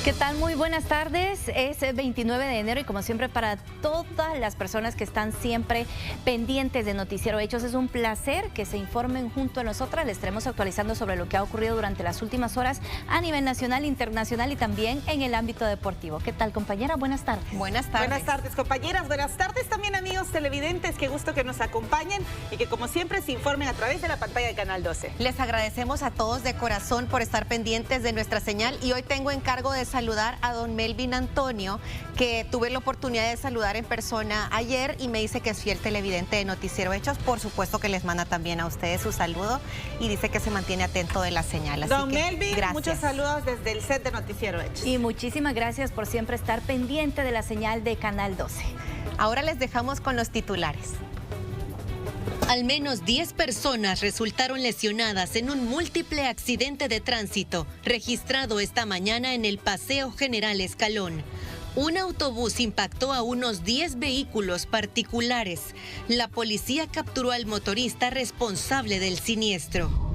¿Qué tal? Muy buenas tardes. Es el 29 de enero y como siempre para todas las personas que están siempre pendientes de Noticiero Hechos, es un placer que se informen junto a nosotras. Les estaremos actualizando sobre lo que ha ocurrido durante las últimas horas a nivel nacional, internacional y también en el ámbito deportivo. ¿Qué tal, compañera? Buenas tardes. Buenas tardes. Buenas tardes, compañeras. Buenas tardes también, amigos televidentes. Qué gusto que nos acompañen y que como siempre se informen a través de la pantalla de Canal 12. Les agradecemos a todos de corazón por estar pendientes de nuestra señal y hoy tengo encargo de saludar a don Melvin Antonio, que tuve la oportunidad de saludar en persona ayer y me dice que es fiel televidente de Noticiero Hechos. Por supuesto que les manda también a ustedes su saludo y dice que se mantiene atento de la señal. Así Don que, Melvin, gracias. muchos saludos desde el set de Noticiero Hechos. Y muchísimas gracias por siempre estar pendiente de la señal de Canal 12. Ahora les dejamos con los titulares. Al menos 10 personas resultaron lesionadas en un múltiple accidente de tránsito registrado esta mañana en el Paseo General Escalón. Un autobús impactó a unos 10 vehículos particulares. La policía capturó al motorista responsable del siniestro.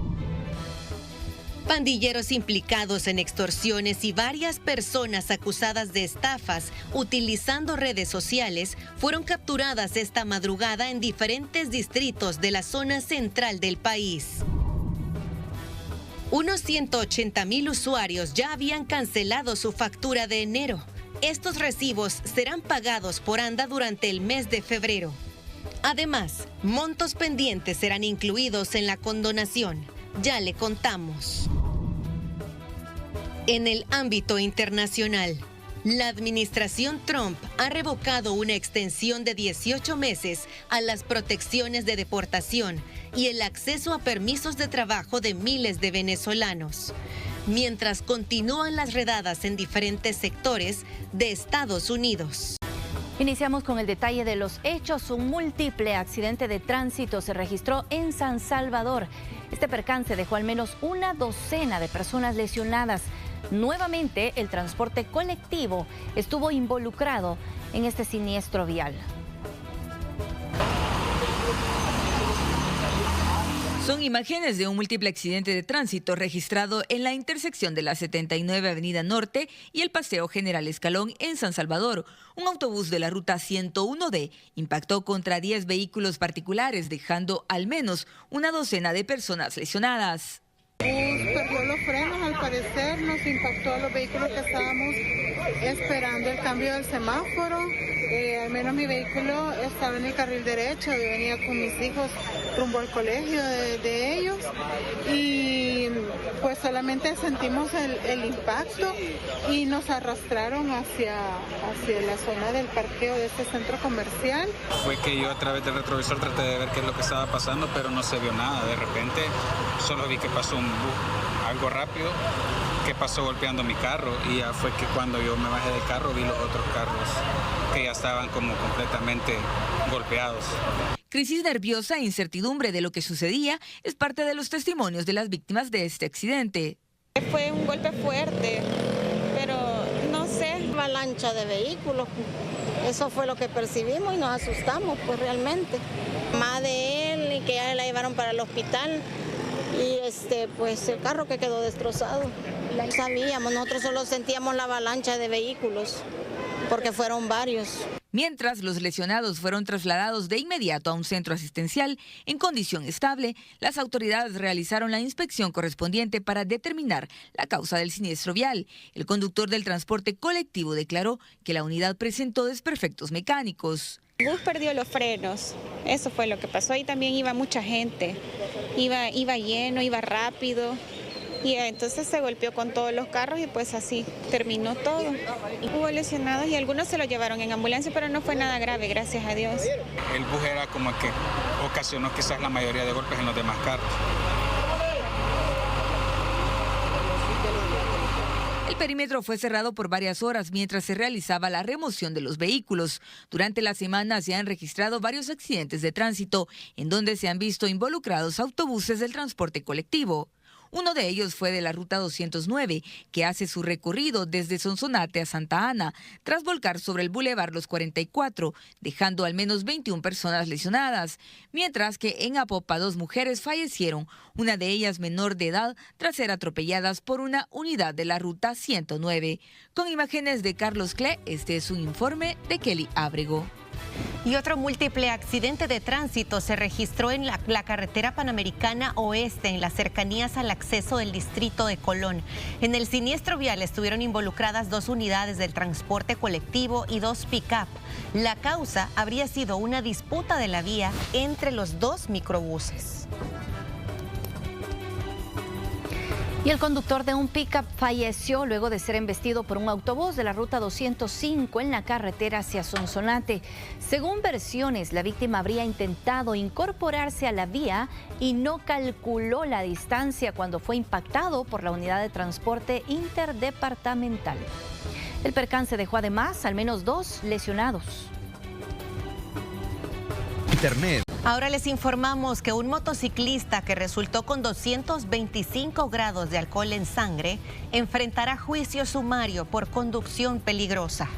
Pandilleros implicados en extorsiones y varias personas acusadas de estafas utilizando redes sociales fueron capturadas esta madrugada en diferentes distritos de la zona central del país. Unos 180,000 usuarios ya habían cancelado su factura de enero. Estos recibos serán pagados por ANDA durante el mes de febrero. Además, montos pendientes serán incluidos en la condonación. Ya le contamos. En el ámbito internacional, la administración Trump ha revocado una extensión de 18 meses a las protecciones de deportación y el acceso a permisos de trabajo de miles de venezolanos, mientras continúan las redadas en diferentes sectores de Estados Unidos. Iniciamos con el detalle de los hechos. Un múltiple accidente de tránsito se registró en San Salvador. Este percance dejó al menos una docena de personas lesionadas. Nuevamente, el transporte colectivo estuvo involucrado en este siniestro vial. Son imágenes de un múltiple accidente de tránsito registrado en la intersección de la 79 Avenida Norte y el Paseo General Escalón en San Salvador. Un autobús de la ruta 101D impactó contra 10 vehículos particulares, dejando al menos una docena de personas lesionadas. El bus perdió los frenos, al parecer nos impactó a los vehículos que estábamos esperando el cambio del semáforo. Al menos mi vehículo estaba en el carril derecho, yo venía con mis hijos rumbo al colegio de ellos y pues solamente sentimos el impacto y nos arrastraron hacia la zona del parqueo de este centro comercial. Fue que yo a través del retrovisor traté de ver qué es lo que estaba pasando, pero no se vio nada. De repente solo vi que pasó algo rápido que pasó golpeando mi carro y ya fue que cuando yo me bajé del carro vi los otros carros que ya estaban como completamente golpeados. Crisis nerviosa e incertidumbre de lo que sucedía es parte de los testimonios de las víctimas de este accidente. Fue un golpe fuerte, pero no sé. Avalancha de vehículos, eso fue lo que percibimos y nos asustamos pues realmente. Más de él y que ya la llevaron para el hospital. Y pues el carro que quedó destrozado. No sabíamos, nosotros solo sentíamos la avalancha de vehículos, porque fueron varios. Mientras los lesionados fueron trasladados de inmediato a un centro asistencial en condición estable, las autoridades realizaron la inspección correspondiente para determinar la causa del siniestro vial. El conductor del transporte colectivo declaró que la unidad presentó desperfectos mecánicos. El bus perdió los frenos, eso fue lo que pasó, y también iba mucha gente, iba lleno, iba rápido, y entonces se golpeó con todos los carros y pues así terminó todo. Hubo lesionados y algunos se lo llevaron en ambulancia, pero no fue nada grave, gracias a Dios. El bus era como que ocasionó quizás la mayoría de golpes en los demás carros. El perímetro fue cerrado por varias horas mientras se realizaba la remoción de los vehículos. Durante la semana se han registrado varios accidentes de tránsito en donde se han visto involucrados autobuses del transporte colectivo. Uno de ellos fue de la ruta 209, que hace su recorrido desde Sonsonate a Santa Ana, tras volcar sobre el Boulevard Los 44, dejando al menos 21 personas lesionadas, mientras que en Apopa 2 mujeres fallecieron, una de ellas menor de edad, tras ser atropelladas por una unidad de la ruta 109. Con imágenes de Carlos Cle, este es un informe de Kelly Ábrego. Y otro múltiple accidente de tránsito se registró en la carretera Panamericana Oeste, en las cercanías al acceso del distrito de Colón. En el siniestro vial estuvieron involucradas 2 unidades del transporte colectivo y 2 pick-up. La causa habría sido una disputa de la vía entre los 2 microbuses. Y el conductor de un pick-up falleció luego de ser embestido por un autobús de la ruta 205 en la carretera hacia Sonsonate. Según versiones, la víctima habría intentado incorporarse a la vía y no calculó la distancia cuando fue impactado por la unidad de transporte interdepartamental. El percance dejó además al menos 2 lesionados. Internet. Ahora les informamos que un motociclista que resultó con 225 grados de alcohol en sangre enfrentará juicio sumario por conducción peligrosa.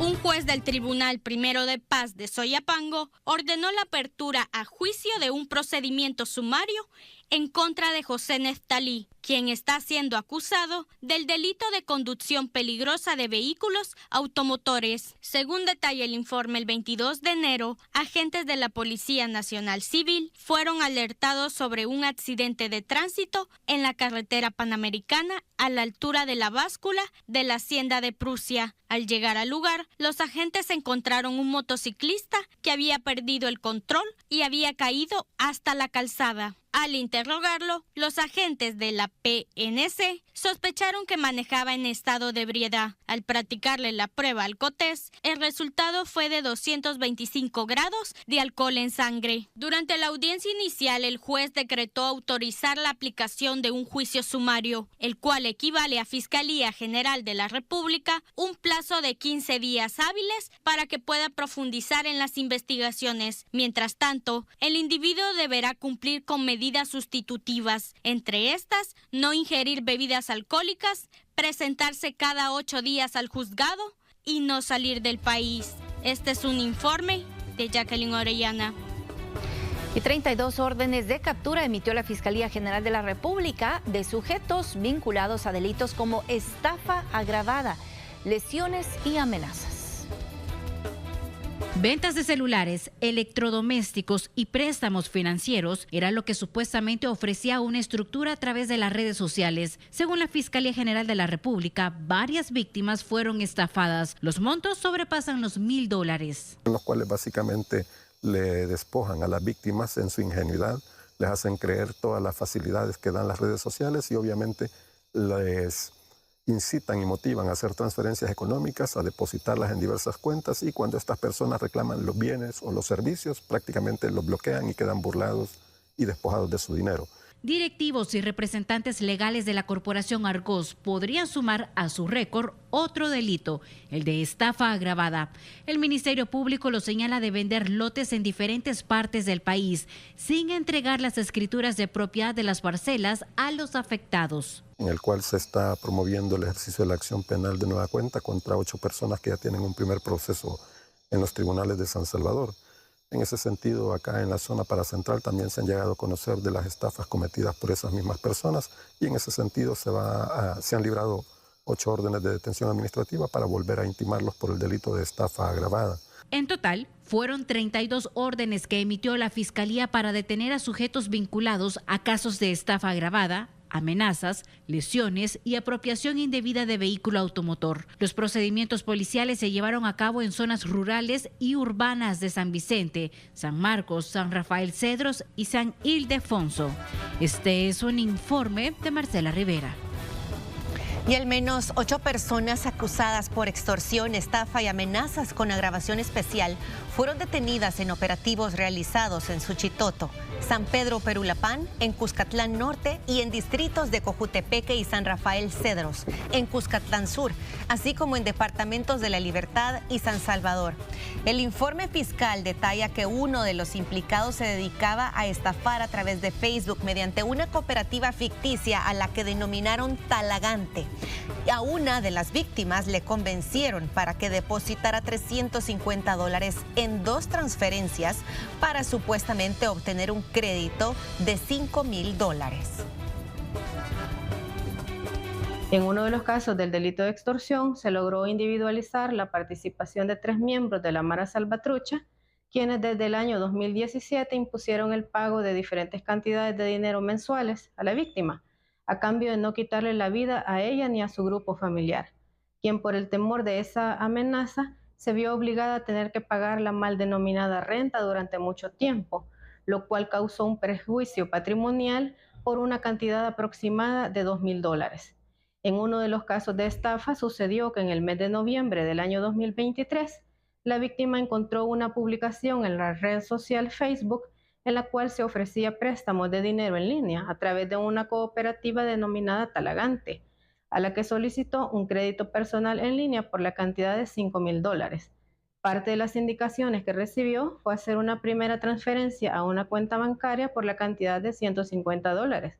Un juez del Tribunal Primero de Paz de Soyapango ordenó la apertura a juicio de un procedimiento sumario en contra de José Neftalí, quien está siendo acusado del delito de conducción peligrosa de vehículos automotores. Según detalla el informe, el 22 de enero, agentes de la Policía Nacional Civil fueron alertados sobre un accidente de tránsito en la carretera Panamericana a la altura de la báscula de la Hacienda de Prusia. Al llegar al lugar, los agentes encontraron un motociclista que había perdido el control y había caído hasta la calzada. Al interrogarlo, los agentes de la PNC sospecharon que manejaba en estado de ebriedad. Al practicarle la prueba alcotest, el resultado fue de 225 grados de alcohol en sangre. Durante la audiencia inicial, el juez decretó autorizar la aplicación de un juicio sumario, el cual equivale a Fiscalía General de la República un plazo de 15 días hábiles para que pueda profundizar en las investigaciones. Mientras tanto, el individuo deberá cumplir con medidas sustitutivas, entre estas, no ingerir bebidas alcohólicas, presentarse cada 8 días al juzgado y no salir del país. Este es un informe de Jacqueline Orellana. Y 32 órdenes de captura emitió la Fiscalía General de la República de sujetos vinculados a delitos como estafa agravada, lesiones y amenazas. Ventas de celulares, electrodomésticos y préstamos financieros era lo que supuestamente ofrecía una estructura a través de las redes sociales. Según la Fiscalía General de la República, varias víctimas fueron estafadas. Los montos sobrepasan los $1,000. En los cuales básicamente le despojan a las víctimas en su ingenuidad, les hacen creer todas las facilidades que dan las redes sociales y obviamente les incitan y motivan a hacer transferencias económicas, a depositarlas en diversas cuentas y cuando estas personas reclaman los bienes o los servicios, prácticamente los bloquean y quedan burlados y despojados de su dinero. Directivos y representantes legales de la Corporación Argos podrían sumar a su récord otro delito, el de estafa agravada. El Ministerio Público lo señala de vender lotes en diferentes partes del país sin entregar las escrituras de propiedad de las parcelas a los afectados. En el cual se está promoviendo el ejercicio de la acción penal de nueva cuenta contra 8 personas que ya tienen un primer proceso en los tribunales de San Salvador. En ese sentido, acá en la zona paracentral también se han llegado a conocer de las estafas cometidas por esas mismas personas y en ese sentido se han librado 8 órdenes de detención administrativa para volver a intimarlos por el delito de estafa agravada. En total, fueron 32 órdenes que emitió la Fiscalía para detener a sujetos vinculados a casos de estafa agravada, amenazas, lesiones y apropiación indebida de vehículo automotor. Los procedimientos policiales se llevaron a cabo en zonas rurales y urbanas de San Vicente, San Marcos, San Rafael Cedros y San Ildefonso. Este es un informe de Marcela Rivera. Y al menos 8 personas acusadas por extorsión, estafa y amenazas con agravación especial fueron detenidas en operativos realizados en Suchitoto, San Pedro Perulapán, en Cuscatlán Norte y en distritos de Cojutepeque y San Rafael Cedros, en Cuscatlán Sur, así como en departamentos de La Libertad y San Salvador. El informe fiscal detalla que uno de los implicados se dedicaba a estafar a través de Facebook mediante una cooperativa ficticia a la que denominaron Talagante. A una de las víctimas le convencieron para que depositara $350 en 2 transferencias para supuestamente obtener un crédito de $5,000. En uno de los casos del delito de extorsión se logró individualizar la participación de 3 miembros de la Mara Salvatrucha, quienes desde el año 2017 impusieron el pago de diferentes cantidades de dinero mensuales a la víctima, a cambio de no quitarle la vida a ella ni a su grupo familiar, quien por el temor de esa amenaza se vio obligada a tener que pagar la mal denominada renta durante mucho tiempo, lo cual causó un perjuicio patrimonial por una cantidad aproximada de $2,000. En uno de los casos de estafa sucedió que en el mes de noviembre del año 2023, la víctima encontró una publicación en la red social Facebook en la cual se ofrecía préstamos de dinero en línea a través de una cooperativa denominada Talagante, a la que solicitó un crédito personal en línea por la cantidad de $5,000. Parte de las indicaciones que recibió fue hacer una primera transferencia a una cuenta bancaria por la cantidad de $150.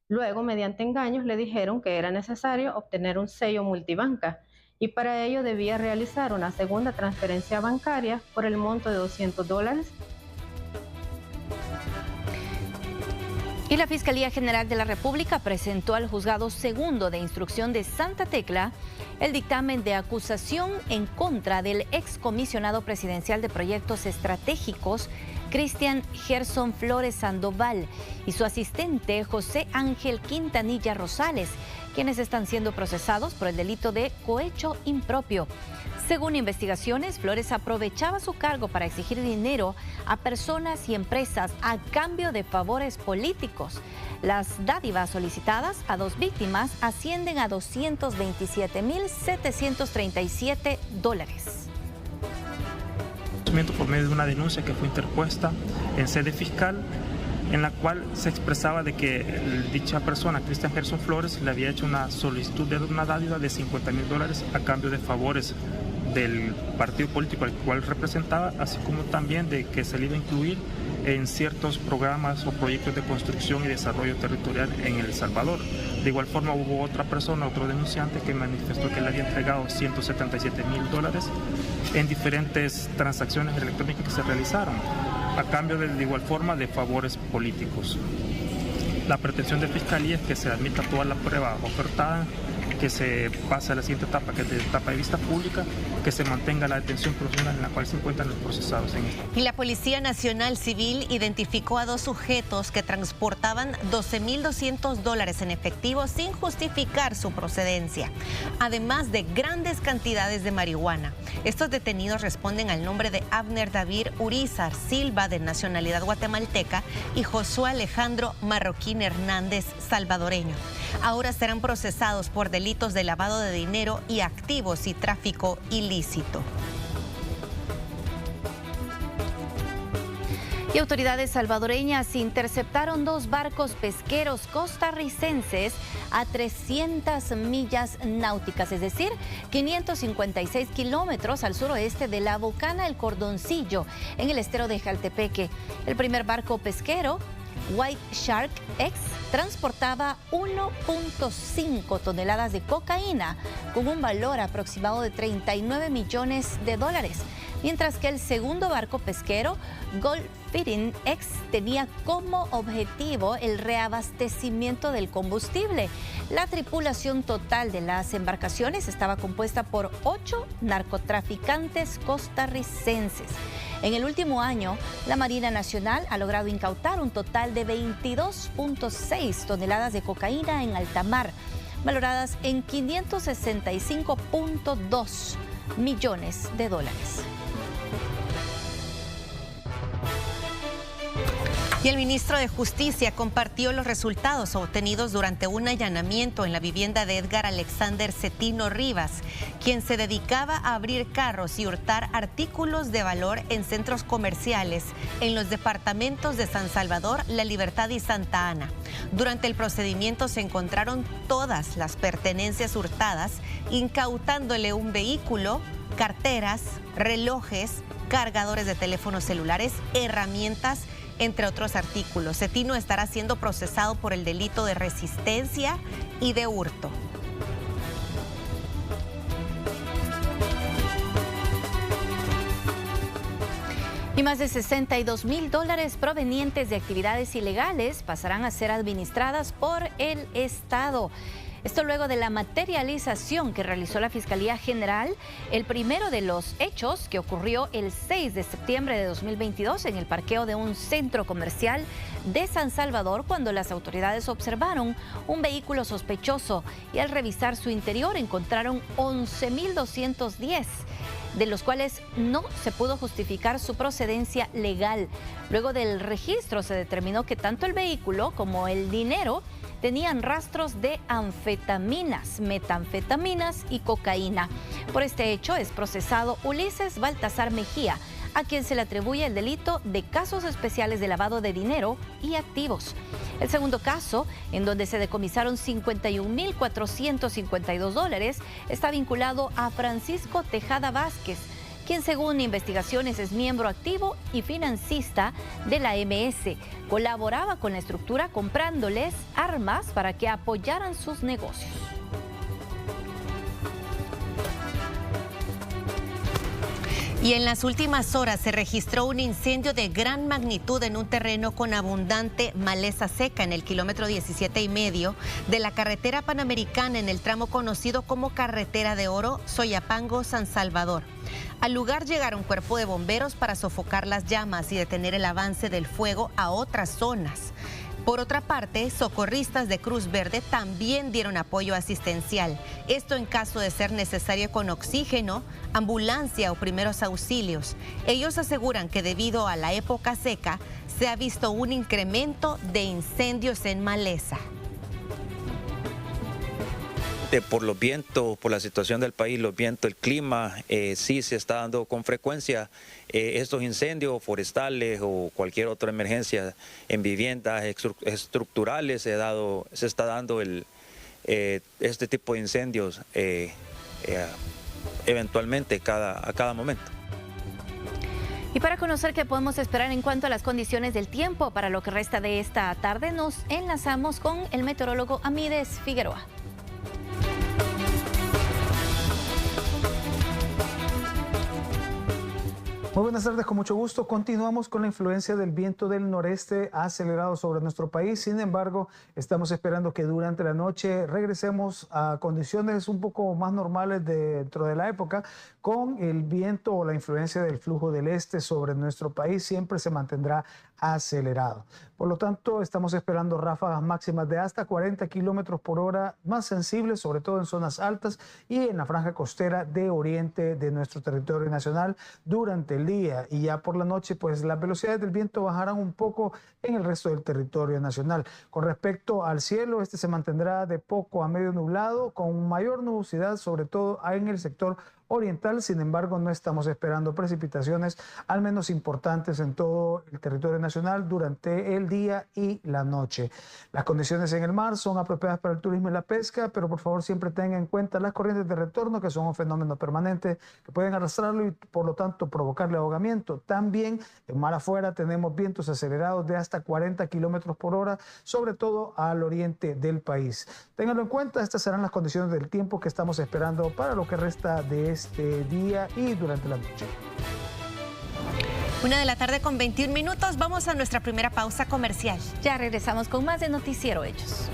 Luego, mediante engaños, le dijeron que era necesario obtener un sello multibanca y para ello debía realizar una segunda transferencia bancaria por el monto de $200. Y la Fiscalía General de la República presentó al Juzgado Segundo de Instrucción de Santa Tecla el dictamen de acusación en contra del excomisionado presidencial de Proyectos Estratégicos, Cristian Gerson Flores Sandoval, y su asistente José Ángel Quintanilla Rosales, quienes están siendo procesados por el delito de cohecho impropio. Según investigaciones, Flores aprovechaba su cargo para exigir dinero a personas y empresas a cambio de favores políticos. Las dádivas solicitadas a 2 víctimas ascienden a $227,737. Por medio de una denuncia que fue interpuesta en sede fiscal, en la cual se expresaba de que dicha persona, Cristian Gerson Flores, le había hecho una solicitud de una dádiva de $50,000 a cambio de favores del partido político al cual representaba, así como también de que se le iba a incluir en ciertos programas o proyectos de construcción y desarrollo territorial en El Salvador. De igual forma hubo otra persona, otro denunciante, que manifestó que le había entregado $177,000 en diferentes transacciones electrónicas que se realizaron, a cambio de igual forma de favores políticos. La pretensión de Fiscalía es que se admita toda la prueba ofertada, que se pase a la siguiente etapa, que es de etapa de vista pública, que se mantenga la detención provisional en la cual se encuentran los procesados en esto. Y la Policía Nacional Civil identificó a 2 sujetos que transportaban $12,200 en efectivo sin justificar su procedencia, además de grandes cantidades de marihuana. Estos detenidos responden al nombre de Abner David Urizar Silva, de nacionalidad guatemalteca, y Josué Alejandro Marroquín Hernández, salvadoreño. Ahora serán procesados por delitos de lavado de dinero y activos y tráfico ilícito. Y autoridades salvadoreñas interceptaron 2 barcos pesqueros costarricenses a 300 millas náuticas, es decir, 556 kilómetros al suroeste de la Bocana El Cordoncillo, en el estero de Jaltepeque. El primer barco pesquero, White Shark X, transportaba 1.5 toneladas de cocaína con un valor aproximado de $39 millones, mientras que el segundo barco pesquero, Gold Fighting X, tenía como objetivo el reabastecimiento del combustible. La tripulación total de las embarcaciones estaba compuesta por 8 narcotraficantes costarricenses. En el último año, la Marina Nacional ha logrado incautar un total de 22.6 toneladas de cocaína en alta mar, valoradas en $565.2 millones. Y el ministro de Justicia compartió los resultados obtenidos durante un allanamiento en la vivienda de Edgar Alexander Cetino Rivas, quien se dedicaba a abrir carros y hurtar artículos de valor en centros comerciales en los departamentos de San Salvador, La Libertad y Santa Ana. Durante el procedimiento se encontraron todas las pertenencias hurtadas, incautándole un vehículo, carteras, relojes, cargadores de teléfonos celulares, herramientas, entre otros artículos. Cetino estará siendo procesado por el delito de resistencia y de hurto. Y más de $62,000 provenientes de actividades ilegales pasarán a ser administradas por el Estado. Esto luego de la materialización que realizó la Fiscalía General, el primero de los hechos que ocurrió el 6 de septiembre de 2022 en el parqueo de un centro comercial de San Salvador, cuando las autoridades observaron un vehículo sospechoso y al revisar su interior encontraron 11,210. De los cuales no se pudo justificar su procedencia legal. Luego del registro se determinó que tanto el vehículo como el dinero tenían rastros de anfetaminas, metanfetaminas y cocaína. Por este hecho es procesado Ulises Baltasar Mejía, a quien se le atribuye el delito de casos especiales de lavado de dinero y activos. El segundo caso, en donde se decomisaron $51,452, está vinculado a Francisco Tejada Vázquez, quien según investigaciones es miembro activo y financista de la MS. Colaboraba con la estructura comprándoles armas para que apoyaran sus negocios. Y en las últimas horas se registró un incendio de gran magnitud en un terreno con abundante maleza seca en el kilómetro 17,5 de la carretera panamericana en el tramo conocido como Carretera de Oro, Soyapango, San Salvador. Al lugar llegaron cuerpo de bomberos para sofocar las llamas y detener el avance del fuego a otras zonas. Por otra parte, socorristas de Cruz Verde también dieron apoyo asistencial. Esto en caso de ser necesario con oxígeno, ambulancia o primeros auxilios. Ellos aseguran que debido a la época seca, se ha visto un incremento de incendios en maleza. Por los vientos, por la situación del país, los vientos, el clima, sí se está dando con frecuencia estos incendios forestales o cualquier otra emergencia en viviendas estructurales. Se está dando este tipo de incendios eventualmente a cada momento. Y para conocer qué podemos esperar en cuanto a las condiciones del tiempo para lo que resta de esta tarde, nos enlazamos con el meteorólogo Amides Figueroa. Muy buenas tardes, con mucho gusto. Continuamos con la influencia del viento del noreste acelerado sobre nuestro país. Sin embargo, estamos esperando que durante la noche regresemos a condiciones un poco más normales dentro de la época, con el viento o la influencia del flujo del este sobre nuestro país siempre se mantendrá acelerado. Por lo tanto, estamos esperando ráfagas máximas de hasta 40 kilómetros por hora, más sensibles, sobre todo en zonas altas y en la franja costera de oriente de nuestro territorio nacional durante el día. Y ya por la noche, pues las velocidades del viento bajarán un poco en el resto del territorio nacional. Con respecto al cielo, este se mantendrá de poco a medio nublado, con mayor nubosidad, sobre todo en el sector oriental. Sin embargo, no estamos esperando precipitaciones, al menos importantes, en todo el territorio nacional durante el día y la noche. Las condiciones en el mar son apropiadas para el turismo y la pesca, pero por favor siempre tengan en cuenta las corrientes de retorno, que son un fenómeno permanente que pueden arrastrarlo y por lo tanto provocarle ahogamiento. También en mar afuera tenemos vientos acelerados de hasta 40 kilómetros por hora, sobre todo al oriente del país. Ténganlo en cuenta, estas serán las condiciones del tiempo que estamos esperando para lo que resta de este día y durante la noche. 1:21 p.m. Vamos a nuestra primera pausa comercial. Ya regresamos con más de Noticiero Hechos.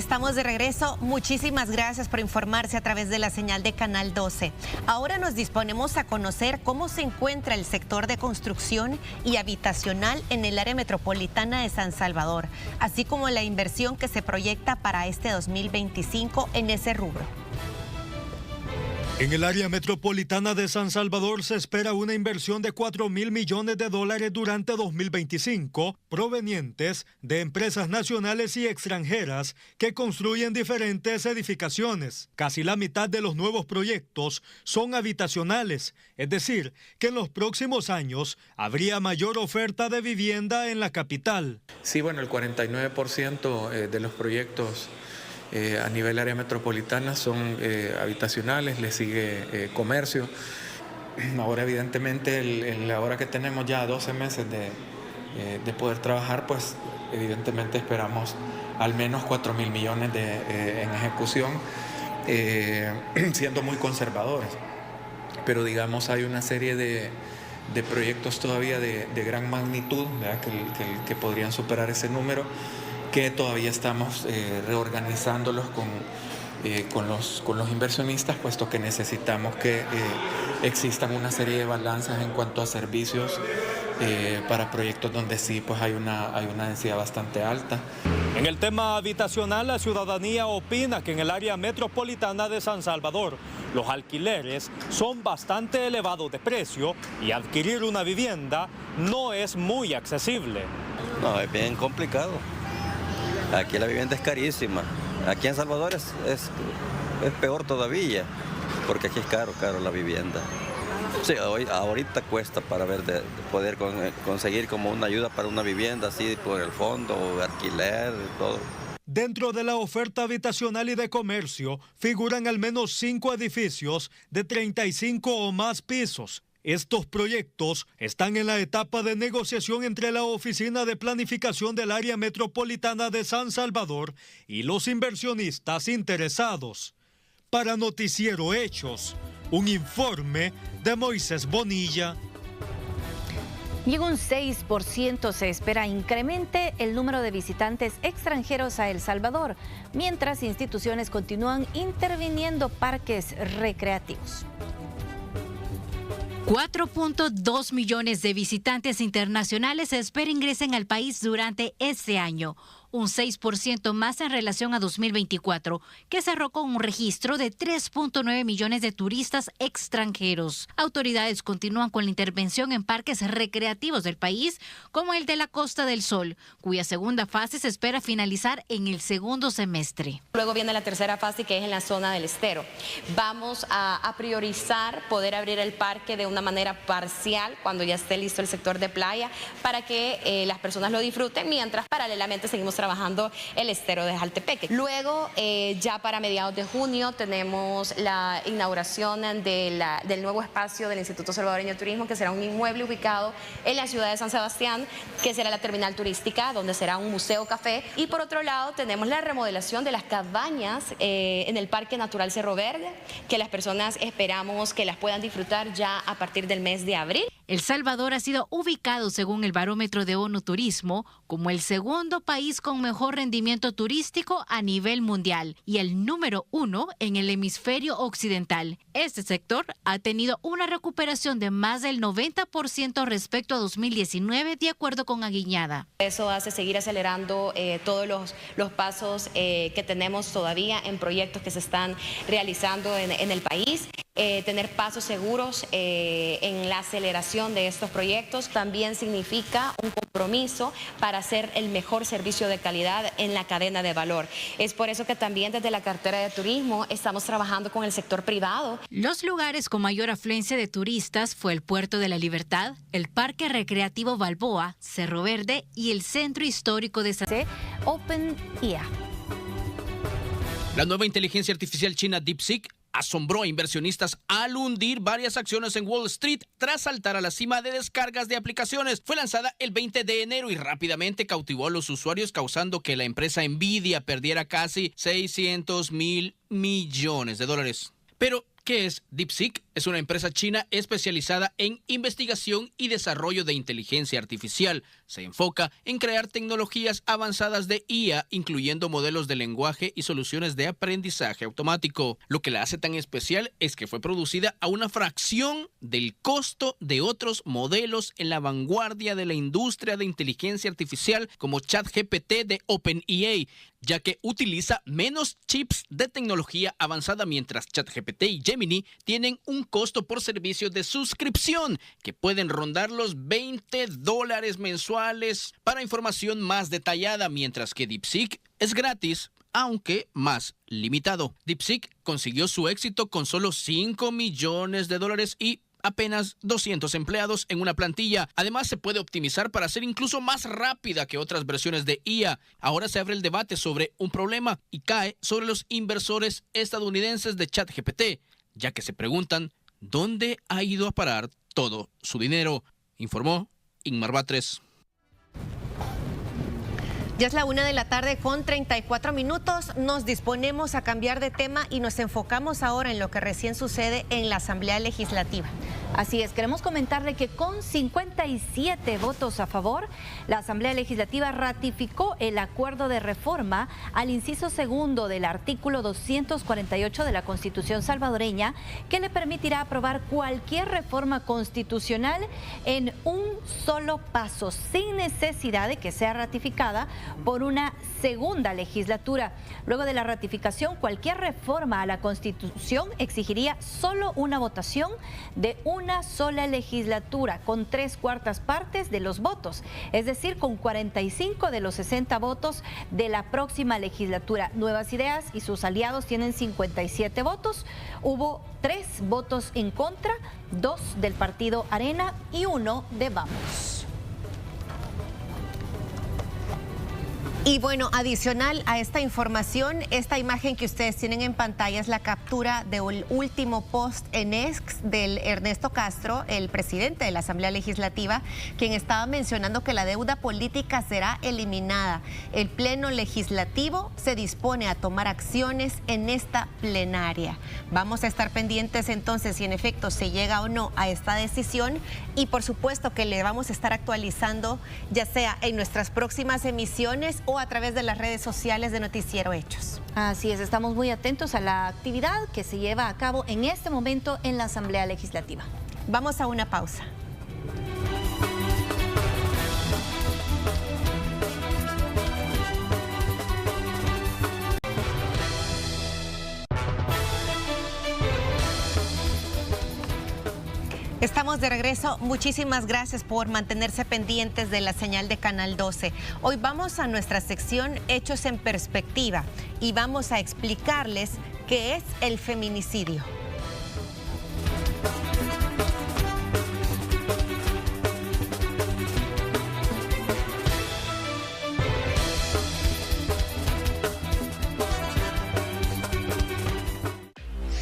Estamos de regreso. Muchísimas gracias por informarse a través de la señal de Canal 12. Ahora nos disponemos a conocer cómo se encuentra el sector de construcción y habitacional en el área metropolitana de San Salvador, así como la inversión que se proyecta para este 2025 en ese rubro. En el área metropolitana de San Salvador se espera una inversión de $4.000 millones durante 2025, provenientes de empresas nacionales y extranjeras que construyen diferentes edificaciones. Casi la mitad de los nuevos proyectos son habitacionales, es decir, que en los próximos años habría mayor oferta de vivienda en la capital. Sí, bueno, el 49% de los proyectos a nivel área metropolitana son habitacionales, le sigue comercio. Ahora evidentemente ahora que tenemos ya 12 meses de poder trabajar, pues evidentemente esperamos al menos 4.000 millones en ejecución, siendo muy conservadores. Pero digamos hay una serie de proyectos todavía de gran magnitud, ¿verdad? Que podrían superar ese número, que todavía estamos reorganizándolos con los inversionistas, puesto que necesitamos que existan una serie de balanzas en cuanto a servicios para proyectos donde sí pues hay una densidad bastante alta. En el tema habitacional, la ciudadanía opina que en el área metropolitana de San Salvador los alquileres son bastante elevados de precio y adquirir una vivienda no es muy accesible. No, es bien complicado. Aquí la vivienda es carísima. Aquí en Salvador es peor todavía, porque aquí es caro la vivienda. Sí, ahorita cuesta para de poder conseguir como una ayuda para una vivienda así por el fondo, alquiler, todo. Dentro de la oferta habitacional y de comercio figuran al menos 5 edificios de 35 o más pisos. Estos proyectos están en la etapa de negociación entre la Oficina de Planificación del Área Metropolitana de San Salvador y los inversionistas interesados. Para Noticiero Hechos, un informe de Moisés Bonilla. Y en un 6% se espera incremente el número de visitantes extranjeros a El Salvador, mientras instituciones continúan interviniendo parques recreativos. 4.2 millones de visitantes internacionales se espera ingresen al país durante este año, un 6% más en relación a 2024, que cerró con un registro de 3.9 millones de turistas extranjeros. Autoridades continúan con la intervención en parques recreativos del país, como el de la Costa del Sol, cuya segunda fase se espera finalizar en el segundo semestre. Luego viene la tercera fase, que es en la zona del estero. Vamos a priorizar poder abrir el parque de una manera parcial cuando ya esté listo el sector de playa, para que las personas lo disfruten, mientras paralelamente seguimos trabajando el estero de Jaltepeque. Luego, ya para mediados de junio, tenemos la inauguración del nuevo espacio del Instituto Salvadoreño de Turismo, que será un inmueble ubicado en la ciudad de San Sebastián, que será la terminal turística, donde será un museo café. Y por otro lado, tenemos la remodelación de las cabañas en el Parque Natural Cerro Verde, que las personas esperamos que las puedan disfrutar ya a partir del mes de abril. El Salvador ha sido ubicado, según el barómetro de ONU Turismo, como el segundo país con mejor rendimiento turístico a nivel mundial y el número 1 en el hemisferio occidental. Este sector ha tenido una recuperación de más del 90% respecto a 2019, de acuerdo con Aguiñada. Eso hace seguir acelerando todos los pasos que tenemos todavía en proyectos que se están realizando en el país. Tener pasos seguros en la aceleración de estos proyectos también significa un compromiso para hacer el mejor servicio de calidad en la cadena de valor. Es por eso que también desde la cartera de turismo estamos trabajando con el sector privado. Los lugares con mayor afluencia de turistas fue el Puerto de la Libertad, el Parque Recreativo Balboa, Cerro Verde y el Centro Histórico de San OpenIA. La nueva inteligencia artificial china DeepSeek asombró a inversionistas al hundir varias acciones en Wall Street tras saltar a la cima de descargas de aplicaciones. Fue lanzada el 20 de enero y rápidamente cautivó a los usuarios, causando que la empresa Nvidia perdiera casi $600 mil millones. Pero, ¿qué es DeepSeek? es una empresa china especializada en investigación y desarrollo de inteligencia artificial. Se enfoca en crear tecnologías avanzadas de IA, incluyendo modelos de lenguaje y soluciones de aprendizaje automático. Lo que la hace tan especial es que fue producida a una fracción del costo de otros modelos en la vanguardia de la industria de inteligencia artificial como ChatGPT de OpenAI, ya que utiliza menos chips de tecnología avanzada, mientras ChatGPT y Gemini tienen un costo por servicio de suscripción que pueden rondar los $20 mensuales para información más detallada, mientras que DeepSeek es gratis, aunque más limitado. DeepSeek consiguió su éxito con solo $5 millones y apenas 200 empleados en una plantilla. Además, se puede optimizar para ser incluso más rápida que otras versiones de IA. Ahora se abre el debate sobre un problema y cae sobre los inversores estadounidenses de ChatGPT, ya que se preguntan dónde ha ido a parar todo su dinero, informó Inmar Batres. Ya es la 1:34 p.m. Nos disponemos a cambiar de tema y nos enfocamos ahora en lo que recién sucede en la Asamblea Legislativa. Así es, queremos comentarle que con 57 votos a favor, la Asamblea Legislativa ratificó el acuerdo de reforma al inciso segundo del artículo 248 de la Constitución salvadoreña, que le permitirá aprobar cualquier reforma constitucional en un solo paso, sin necesidad de que sea ratificada por una segunda legislatura. Luego de la ratificación, cualquier reforma a la Constitución exigiría solo una votación de una sola legislatura, con 3/4 partes de los votos, es decir, con 45 de los 60 votos de la próxima legislatura. Nuevas Ideas y sus aliados tienen 57 votos. Hubo 3 votos en contra, 2 del partido Arena y 1 de Vamos. Y bueno, adicional a esta información, esta imagen que ustedes tienen en pantalla es la captura del último post en X del Ernesto Castro, el presidente de la Asamblea Legislativa, quien estaba mencionando que la deuda política será eliminada. El Pleno Legislativo se dispone a tomar acciones en esta plenaria. Vamos a estar pendientes entonces si en efecto se llega o no a esta decisión, y por supuesto que le vamos a estar actualizando ya sea en nuestras próximas emisiones o a través de las redes sociales de Noticiero Hechos. Así es, estamos muy atentos a la actividad que se lleva a cabo en este momento en la Asamblea Legislativa. Vamos a una pausa. Estamos de regreso. Muchísimas gracias por mantenerse pendientes de la señal de Canal 12. Hoy vamos a nuestra sección Hechos en Perspectiva y vamos a explicarles qué es el feminicidio.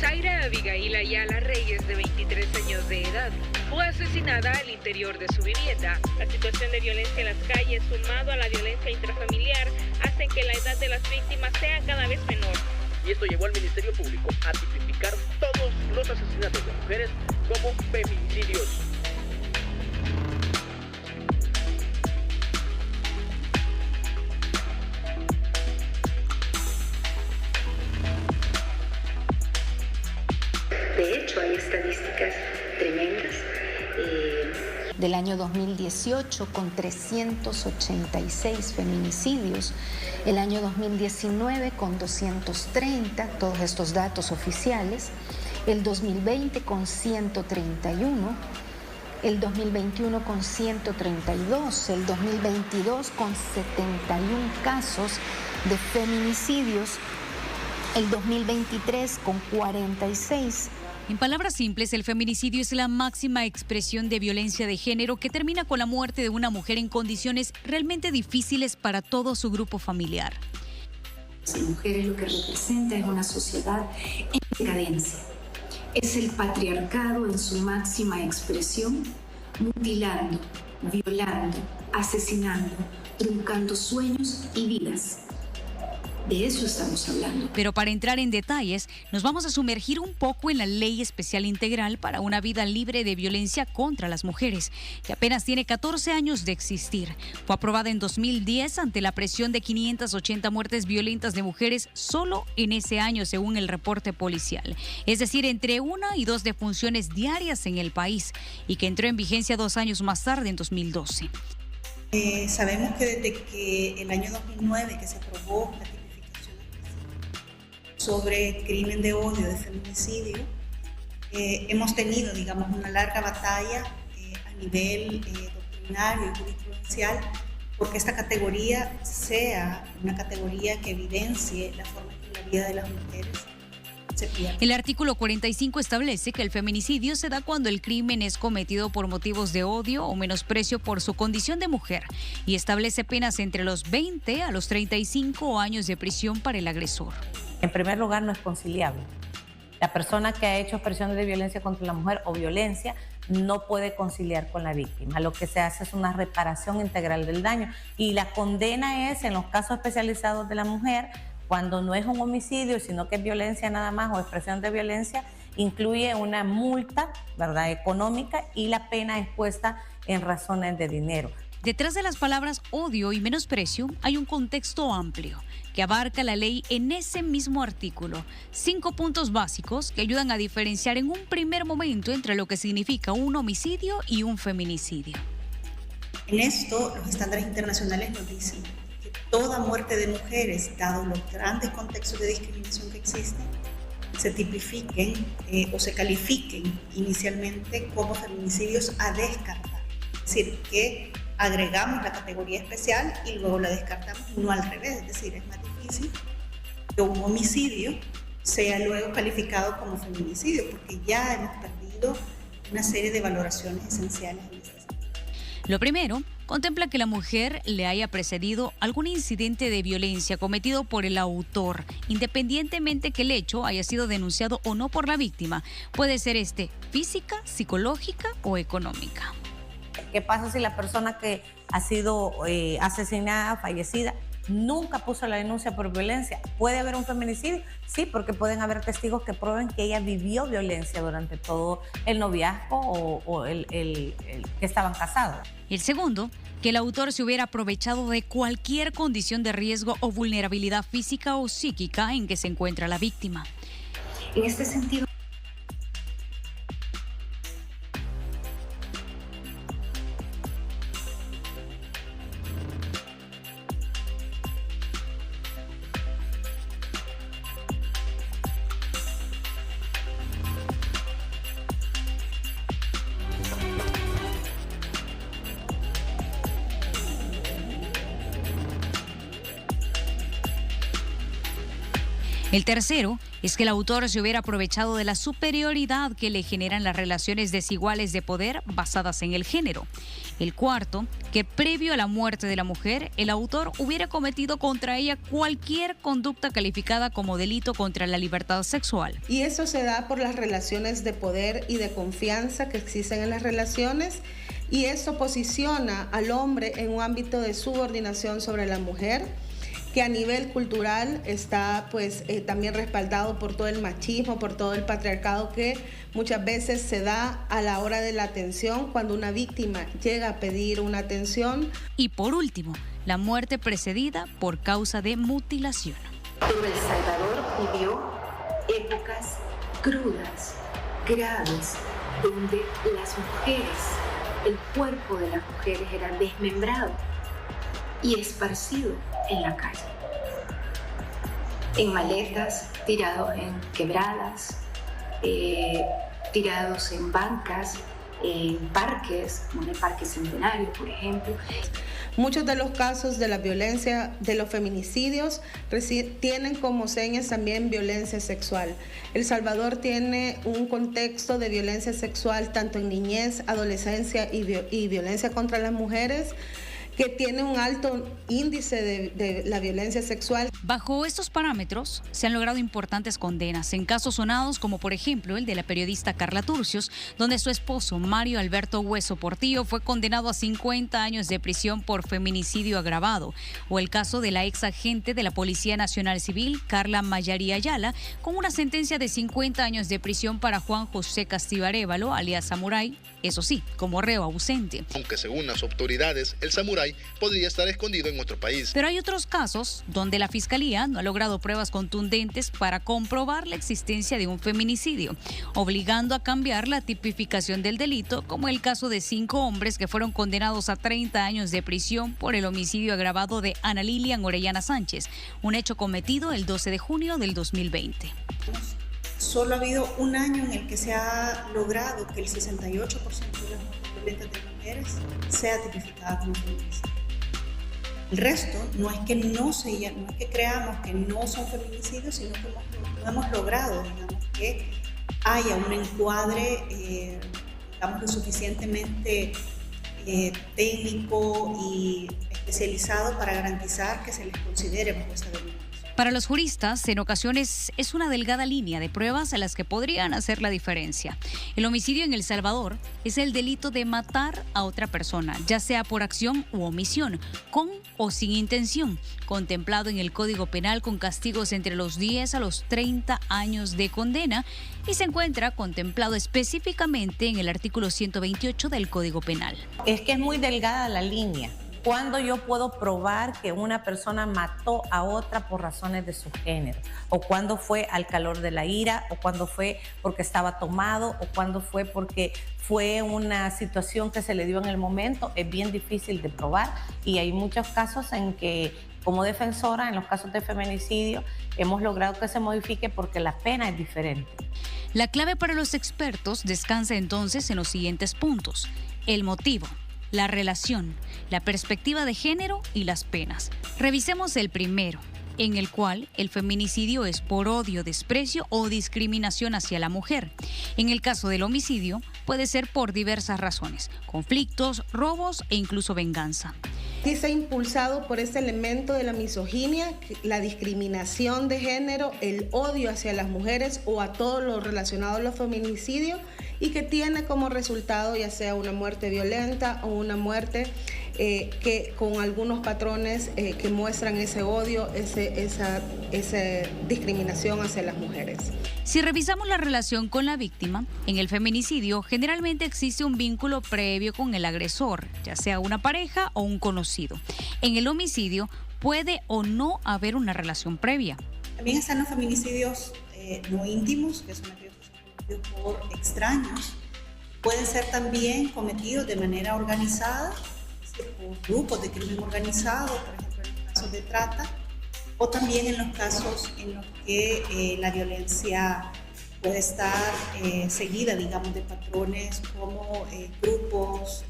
Zaira Abigail Ayala Reyes, de 23 años de edad, fue asesinada al interior de su vivienda. La situación de violencia en las calles, sumado a la violencia intrafamiliar, hacen que la edad de las víctimas sea cada vez menor. Y esto llevó al Ministerio Público a tipificar todos los asesinatos de mujeres como feminicidios. De hecho, hay estadísticas tremendas. Del año 2018 con 386 feminicidios, el año 2019 con 230, todos estos datos oficiales, el 2020 con 131, el 2021 con 132, el 2022 con 71 casos de feminicidios, el 2023 con 46. En palabras simples, el feminicidio es la máxima expresión de violencia de género que termina con la muerte de una mujer en condiciones realmente difíciles para todo su grupo familiar. Las mujeres lo que representa es una sociedad en decadencia. Es el patriarcado en su máxima expresión, mutilando, violando, asesinando, truncando sueños y vidas. De eso estamos hablando. Pero para entrar en detalles, nos vamos a sumergir un poco en la Ley Especial Integral para una vida libre de violencia contra las mujeres, que apenas tiene 14 años de existir. Fue aprobada en 2010 ante la presión de 580 muertes violentas de mujeres solo en ese año, según el reporte policial. Es decir, entre 1 y 2 defunciones diarias en el país, y que entró en vigencia 2 años más tarde, en 2012. Sabemos que desde que el año 2009 que se aprobó la sobre crimen de odio, de feminicidio, hemos tenido, digamos, una larga batalla a nivel doctrinario y jurisprudencial porque esta categoría sea una categoría que evidencie la forma en que la vida de las mujeres se pierde. El artículo 45 establece que el feminicidio se da cuando el crimen es cometido por motivos de odio o menosprecio por su condición de mujer y establece penas entre los 20 a los 35 años de prisión para el agresor. En primer lugar, no es conciliable. La persona que ha hecho expresiones de violencia contra la mujer o violencia no puede conciliar con la víctima. Lo que se hace es una reparación integral del daño y la condena es, en los casos especializados de la mujer, cuando no es un homicidio, sino que es violencia nada más o expresión de violencia, incluye una multa, ¿verdad?, económica, y la pena es puesta en razones de dinero. Detrás de las palabras odio y menosprecio hay un contexto amplio que abarca la ley en ese mismo artículo. 5 puntos básicos que ayudan a diferenciar en un primer momento entre lo que significa un homicidio y un feminicidio. En esto, los estándares internacionales nos dicen que toda muerte de mujeres, dado los grandes contextos de discriminación que existen, se tipifiquen o se califiquen inicialmente como feminicidios a descartar. Es decir, que agregamos la categoría especial y luego la descartamos, no al revés. Es decir, es más difícil que un homicidio sea luego calificado como feminicidio, porque ya hemos perdido una serie de valoraciones esenciales en este sentido. Lo primero, contempla que la mujer le haya precedido algún incidente de violencia cometido por el autor, independientemente que el hecho haya sido denunciado o no por la víctima. Puede ser física, psicológica o económica. ¿Qué pasa si la persona que ha sido asesinada, fallecida, nunca puso la denuncia por violencia? ¿Puede haber un feminicidio? Sí, porque pueden haber testigos que prueben que ella vivió violencia durante todo el noviazgo o el que estaban casados. El segundo, que el autor se hubiera aprovechado de cualquier condición de riesgo o vulnerabilidad física o psíquica en que se encuentra la víctima. En este sentido, el tercero es que el autor se hubiera aprovechado de la superioridad que le generan las relaciones desiguales de poder basadas en el género. El cuarto, que previo a la muerte de la mujer, el autor hubiera cometido contra ella cualquier conducta calificada como delito contra la libertad sexual. Y eso se da por las relaciones de poder y de confianza que existen en las relaciones, y eso posiciona al hombre en un ámbito de subordinación sobre la mujer, que a nivel cultural está también respaldado por todo el machismo, por todo el patriarcado que muchas veces se da a la hora de la atención, cuando una víctima llega a pedir una atención. Y por último, la muerte precedida por causa de mutilación. Pero El Salvador vivió épocas crudas, graves, donde las mujeres, el cuerpo de las mujeres era desmembrado y esparcido en la calle, en maletas, tirados en quebradas, tirados en bancas, en parques, como en el Parque Centenario, por ejemplo. Muchos de los casos de la violencia, de los feminicidios, tienen como señas también violencia sexual. El Salvador tiene un contexto de violencia sexual tanto en niñez, adolescencia y violencia contra las mujeres, que tiene un alto índice de la violencia sexual. Bajo estos parámetros se han logrado importantes condenas en casos sonados como por ejemplo el de la periodista Carla Turcios, donde su esposo Mario Alberto Hueso Portillo fue condenado a 50 años de prisión por feminicidio agravado, o el caso de la ex agente de la Policía Nacional Civil Carla Mayari Ayala, con una sentencia de 50 años de prisión para Juan José Castillo Arévalo, alias Samurai, eso sí, como reo ausente. Aunque según las autoridades, el samurái podría estar escondido en otro país. Pero hay otros casos donde la Fiscalía no ha logrado pruebas contundentes para comprobar la existencia de un feminicidio, obligando a cambiar la tipificación del delito, como el caso de 5 hombres que fueron condenados a 30 años de prisión por el homicidio agravado de Ana Lilian Orellana Sánchez, un hecho cometido el 12 de junio del 2020. Solo ha habido un año en el que se ha logrado que el 68% de las muertes violentas de mujeres sea tipificada como feminicidio. El resto no es que creamos que no son feminicidios, sino que no hemos logrado, digamos, que haya un encuadre, digamos, lo suficientemente técnico y especializado para garantizar que se les considere bajo esta denominación. Para los juristas, en ocasiones es una delgada línea de pruebas a las que podrían hacer la diferencia. El homicidio en El Salvador es el delito de matar a otra persona, ya sea por acción u omisión, con o sin intención, contemplado en el Código Penal con castigos entre los 10 a los 30 años de condena y se encuentra contemplado específicamente en el artículo 128 del Código Penal. Es que es muy delgada la línea. ¿Cuándo yo puedo probar que una persona mató a otra por razones de su género? ¿O cuándo fue al calor de la ira? ¿O cuándo fue porque estaba tomado? ¿O cuándo fue porque fue una situación que se le dio en el momento? Es bien difícil de probar y hay muchos casos en que, como defensora, en los casos de feminicidio, hemos logrado que se modifique porque la pena es diferente. La clave para los expertos descansa entonces en los siguientes puntos: el motivo, la relación, la perspectiva de género y las penas. Revisemos el primero, en el cual el feminicidio es por odio, desprecio o discriminación hacia la mujer. En el caso del homicidio, puede ser por diversas razones: conflictos, robos e incluso venganza. Sí se ha impulsado por este elemento de la misoginia, la discriminación de género, el odio hacia las mujeres o a todo lo relacionado a los feminicidios, y que tiene como resultado ya sea una muerte violenta o una muerte que con algunos patrones que muestran ese odio, esa discriminación hacia las mujeres. Si revisamos la relación con la víctima, en el feminicidio generalmente existe un vínculo previo con el agresor, ya sea una pareja o un conocido. En el homicidio puede o no haber una relación previa. También están los feminicidios no íntimos, que son aquellos cometidos por extraños. Pueden ser también cometidos de manera organizada, por grupos de crimen organizado, por ejemplo en los casos de trata, o también en los casos en los que la violencia puede estar seguida, digamos, de patrones como grupos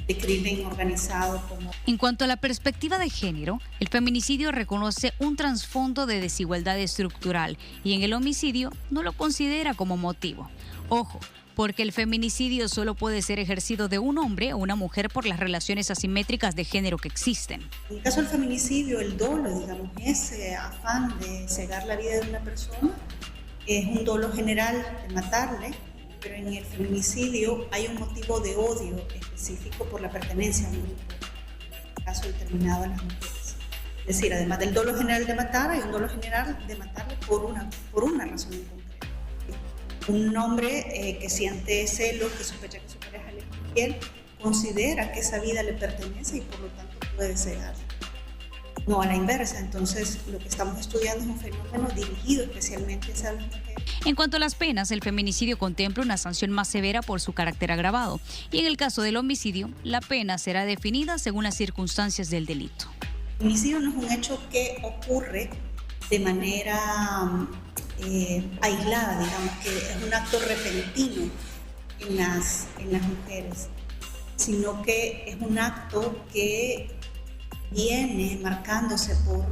de crimen organizado. En cuanto a la perspectiva de género, el feminicidio reconoce un trasfondo de desigualdad estructural y en el homicidio no lo considera como motivo. Ojo, porque el feminicidio solo puede ser ejercido de un hombre o una mujer por las relaciones asimétricas de género que existen. En el caso del feminicidio, el dolo, digamos, ese afán de cegar la vida de una persona, es un dolo general de matarle, pero en el feminicidio hay un motivo de odio específico por la pertenencia a un grupo, en el caso determinado a las mujeres. Es decir, además del dolo general de matar, hay un dolo general de matarle por una razón en concreto. Un hombre que siente celos, que sospecha que su pareja le es infiel, considera que esa vida le pertenece y por lo tanto puede cegarla. No a la inversa. Entonces, lo que estamos estudiando es un fenómeno dirigido especialmente hacia las mujeres. En cuanto a las penas, el feminicidio contempla una sanción más severa por su carácter agravado. Y en el caso del homicidio, la pena será definida según las circunstancias del delito. El homicidio no es un hecho que ocurre de manera aislada, digamos, que es un acto repentino en las mujeres, sino que es un acto que viene marcándose por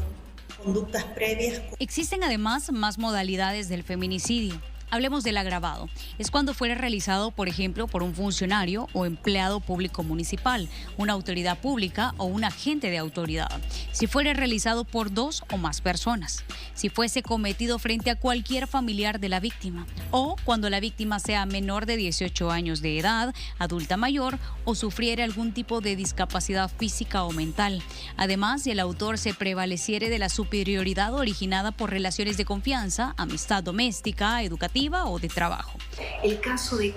conductas previas. Existen además más modalidades del feminicidio. Hablemos del agravado. Es cuando fuera realizado, por ejemplo, por un funcionario o empleado público municipal, una autoridad pública o un agente de autoridad. Si fuera realizado por 2 o más personas. Si fuese cometido frente a cualquier familiar de la víctima. O cuando la víctima sea menor de 18 años de edad, adulta mayor o sufriera algún tipo de discapacidad física o mental. Además, si el autor se prevaleciere de la superioridad originada por relaciones de confianza, amistad doméstica, educativa o de trabajo. El caso de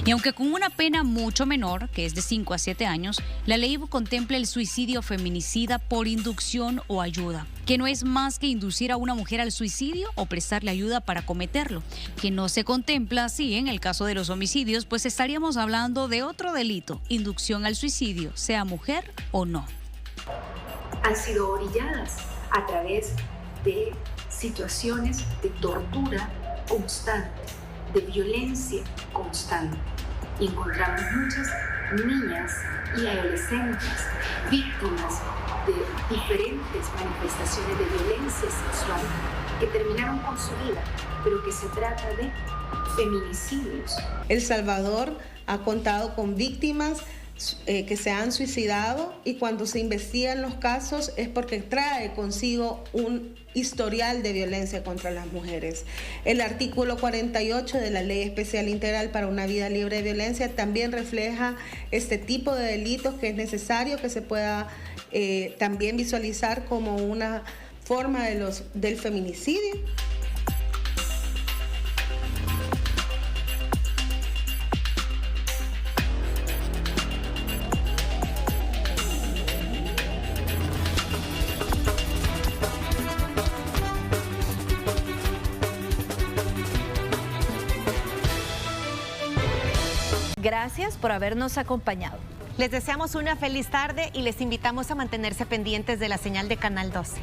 Y aunque con una pena mucho menor, que es de 5 a 7 años, la ley contempla el suicidio feminicida por inducción o ayuda, que no es más que inducir a una mujer al suicidio o prestarle ayuda para cometerlo, que no se contempla así en el caso de los homicidios, pues estaríamos hablando de otro delito, inducción al suicidio, sea mujer o no. Han sido orilladas a través de situaciones de tortura constante, de violencia constante. Y encontramos muchas niñas y adolescentes víctimas de diferentes manifestaciones de violencia sexual que terminaron con su vida, pero que se trata de feminicidios. El Salvador ha contado con víctimas que se han suicidado, y cuando se investigan los casos es porque trae consigo un historial de violencia contra las mujeres. El artículo 48 de la Ley Especial Integral para una Vida Libre de Violencia también refleja este tipo de delitos que es necesario que se pueda también visualizar como una forma del feminicidio. Gracias por habernos acompañado. Les deseamos una feliz tarde y les invitamos a mantenerse pendientes de la señal de Canal 12.